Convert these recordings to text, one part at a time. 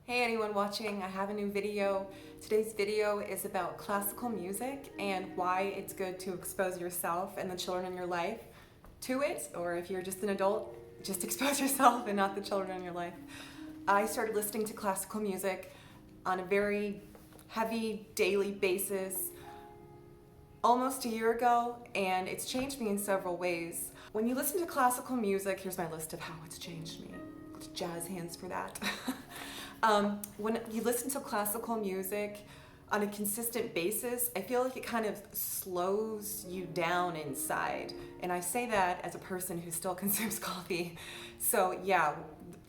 Hey anyone watching, I have a new video. Today's video is about classical music and why it's good to expose yourself and the children in your life to it, or if you're just an adult, just expose yourself and not the children in your life. I started listening to classical music on a very heavy daily basis almost a year ago, and it's changed me in several ways. When you listen to classical music, here's my list of how it's changed me. Jazz hands for that. When you listen to classical music on a consistent basis, I feel like it kind of slows you down inside. And I say that as a person who still consumes coffee. So yeah,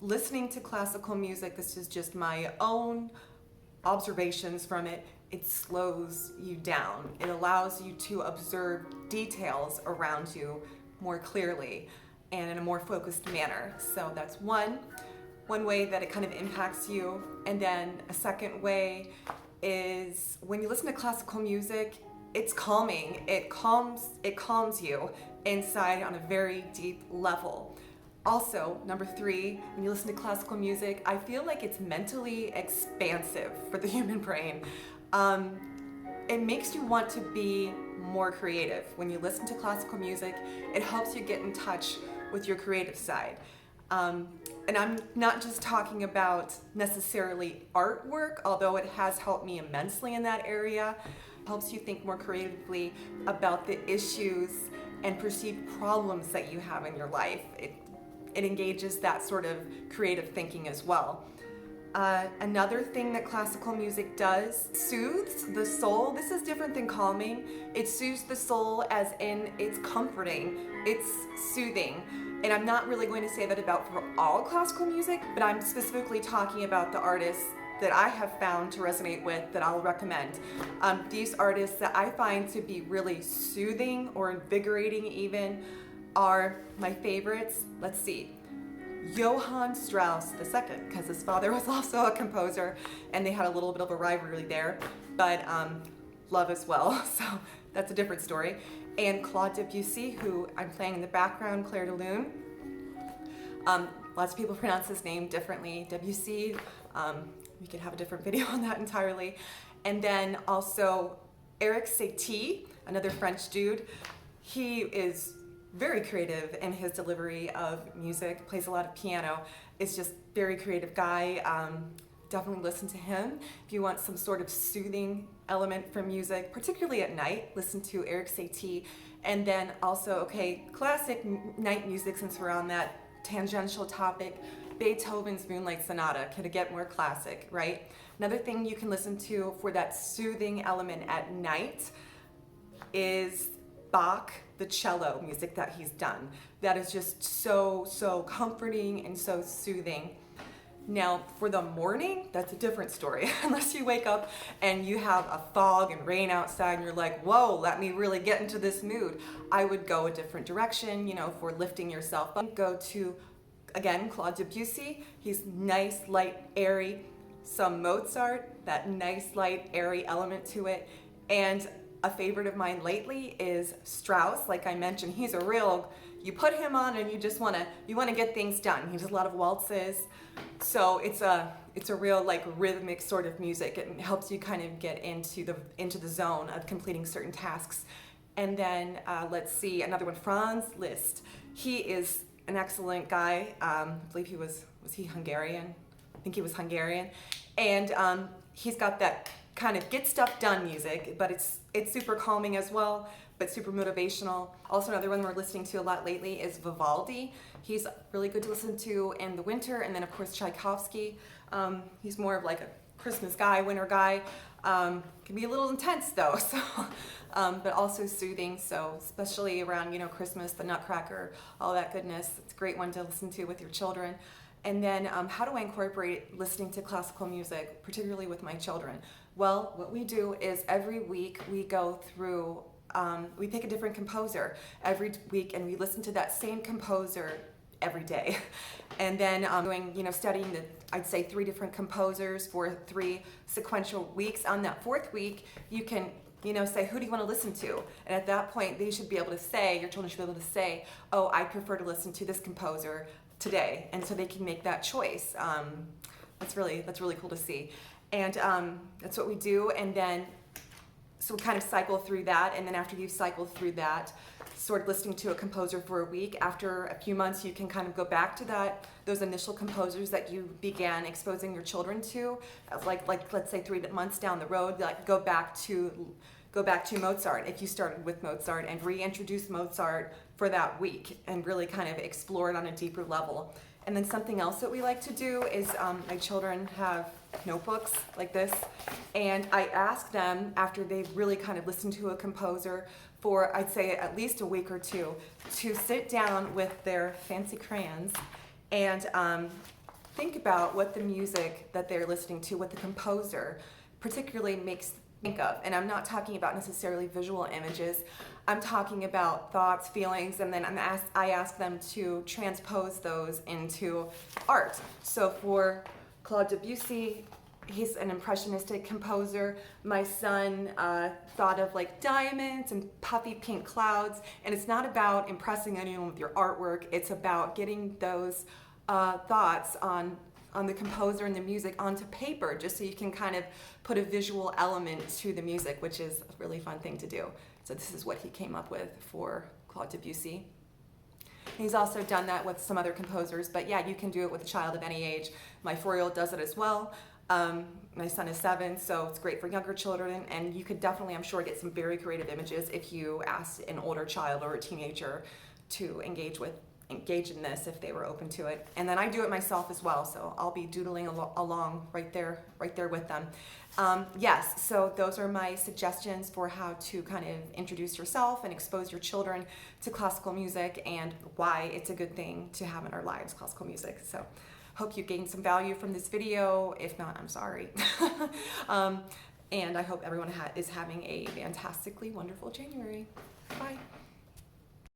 listening to classical music, this is just my own observations from it, it slows you down. It allows you to observe details around you more clearly and in a more focused manner. So that's one way that it kind of impacts you. And then a second way is when you listen to classical music, it's calming. It calms you inside on a very deep level. Also, number three, when you listen to classical music, I feel like it's mentally expansive for the human brain. It makes you want to be more creative. When you listen to classical music, it helps you get in touch with your creative side. And I'm not just talking about necessarily artwork, although it has helped me immensely in that area. It helps you think more creatively about the issues and perceived problems that you have in your life. It engages that sort of creative thinking as well. Another thing that classical music does, soothes the soul. This is different than calming. It soothes the soul as in it's comforting, it's soothing. And I'm not really going to say that about for all classical music, but I'm specifically talking about the artists that I have found to resonate with that I'll recommend. These artists that I find to be really soothing or invigorating even are my favorites. Let's see. Johann Strauss II, because his father was also a composer and they had a little bit of a rivalry there, but love as well, so that's a different story. And Claude Debussy, who I'm playing in the background, Clair de Lune. Lots of people pronounce his name differently, Debussy. We could have a different video on that entirely. And then also Eric Satie, another French dude. He is very creative in his delivery of music, plays a lot of piano, is just very creative guy. Definitely listen to him. If you want some sort of soothing element from music, particularly at night, listen to Eric Satie. And then also, classic night music, since we're on that tangential topic, Beethoven's Moonlight Sonata. Could it get more classic, right? Another thing you can listen to for that soothing element at night is Bach, the cello music that he's done. That is just so comforting and so soothing. Now, for the morning, that's a different story. Unless you wake up and you have a fog and rain outside and you're like, whoa, let me really get into this mood. I would go a different direction, for lifting yourself up. Go to, again, Claude Debussy. He's nice, light, airy. Some Mozart, that nice, light, airy element to it. And a favorite of mine lately is Strauss. Like I mentioned, he's a real, you put him on and you want to get things done. He does a lot of waltzes. So it's a real rhythmic sort of music. It helps you kind of get into the zone of completing certain tasks. And then let's see, another one, Franz Liszt. He is an excellent guy. I believe was he Hungarian? I think he was Hungarian. And he's got that kind of get stuff done music, but it's super calming as well, but super motivational. Also, another one we're listening to a lot lately is Vivaldi. He's really good to listen to in the winter. And then of course Tchaikovsky. He's more of like a Christmas guy, winter guy. Can be a little intense though, so but also soothing. So especially around Christmas, the Nutcracker, all that goodness. It's a great one to listen to with your children. And then how do I incorporate listening to classical music, particularly with my children? Well, what we do is every week we go through, we pick a different composer every week and we listen to that same composer every day. And then studying I'd say 3 different composers for 3 sequential weeks. On that 4th week, you can say, who do you want to listen to? And at that point, they should be able to say, your children should be able to say, oh, I prefer to listen to this composer today. And so they can make that choice. That's really cool to see. And that's what we do. And then, so we kind of cycle through that. And then after you've cycled through that, sort of listening to a composer for a week, after a few months, you can kind of go back to those initial composers that you began exposing your children to, like let's say 3 months down the road, like go back to Mozart if you started with Mozart, and reintroduce Mozart for that week and really kind of explore it on a deeper level. And then something else that we like to do is my children have notebooks like this, and I ask them, after they've really kind of listened to a composer for, I'd say, at least a week or two, to sit down with their fancy crayons and think about what the music that they're listening to, what the composer particularly makes think of. And I'm not talking about necessarily visual images. I'm talking about thoughts, feelings, and then I ask them to transpose those into art. So for Claude Debussy, he's an impressionistic composer. My son thought of like diamonds and puffy pink clouds, and it's not about impressing anyone with your artwork. It's about getting those thoughts on the composer and the music onto paper, just so you can kind of put a visual element to the music, which is a really fun thing to do. So this is what he came up with for Claude Debussy. He's also done that with some other composers, but yeah, you can do it with a child of any age. My 4-year-old does it as well. My son is 7, so it's great for younger children, and you could definitely, I'm sure, get some very creative images if you ask an older child or a teenager to engage in this, if they were open to it. And then I do it myself as well, so I'll be doodling along right there with them. Yes, so those are my suggestions for how to kind of introduce yourself and expose your children to classical music, and why it's a good thing to have in our lives, classical music. So hope you gained some value from this video. If not, I'm sorry. And I hope everyone is having a fantastically wonderful January. Bye.